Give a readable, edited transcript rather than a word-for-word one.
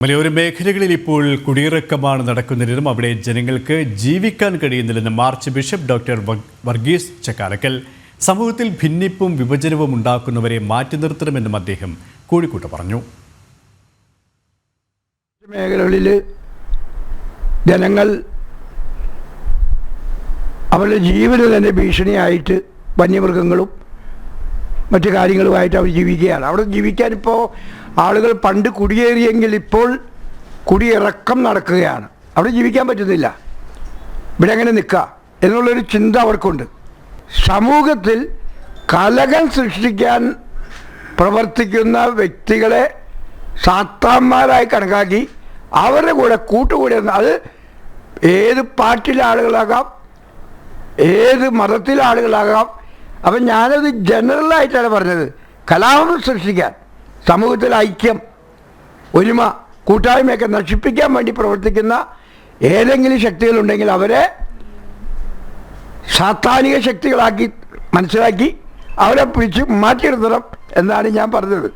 മലയോര മേഖലകളിൽ ഇപ്പോൾ കുടിയിറക്കമാണ് നടക്കുന്നതെന്നും അവിടെ ജനങ്ങൾക്ക് ജീവിക്കാൻ കഴിയുന്നില്ലെന്നും archbishop doctor Varghese Chakkalakkal. സമൂഹത്തിൽ ഭിന്നിപ്പും വിഭജനവും ഉണ്ടാക്കുന്നവരെ മാറ്റി നിർത്തണമെന്നും അദ്ദേഹം കോഴിക്കോട്ട് പറഞ്ഞു. മേഖലകളിൽ ജനങ്ങൾ അവരുടെ ജീവന് തന്നെ ഭീഷണിയായിട്ട് വന്യമൃഗങ്ങളും മറ്റു കാര്യങ്ങളുമായിട്ട് അവർ ജീവിക്കുകയാണ്. അവിടെ ജീവിക്കാനിപ്പോൾ ആളുകൾ പണ്ട് കുടിയേറിയെങ്കിൽ ഇപ്പോൾ കുടിയിറക്കം നടക്കുകയാണ്. അവിടെ ജീവിക്കാൻ പറ്റുന്നില്ല. ഇവിടെ എങ്ങനെ നിൽക്കുക എന്നുള്ളൊരു ചിന്ത അവർക്കുണ്ട്. സമൂഹത്തിൽ കലഹം സൃഷ്ടിക്കാൻ പ്രവർത്തിക്കുന്ന വ്യക്തികളെ സാത്താന്മാരായി കണക്കാക്കി അവരുടെ കൂടെ കൂട്ടുകൂടി, അത് ഏത് പാർട്ടിയിലെ ആളുകളാകാം, ഏത് മതത്തിലെ ആളുകളാകാം. അപ്പം ഞാനത് ജനറലായിട്ടാണ് പറഞ്ഞത്. കലാപം സൃഷ്ടിക്കാൻ, സമൂഹത്തിൽ ഐക്യം, ഒരുമ, കൂട്ടായ്മയൊക്കെ നശിപ്പിക്കാൻ വേണ്ടി പ്രവർത്തിക്കുന്ന ഏതെങ്കിലും ശക്തികളുണ്ടെങ്കിൽ അവരെ സാത്താനിക ശക്തികളാക്കി മനസ്സിലാക്കി അവരെ പിടിച്ച് മാറ്റി നിർത്തണം എന്നാണ് ഞാൻ പറഞ്ഞത്.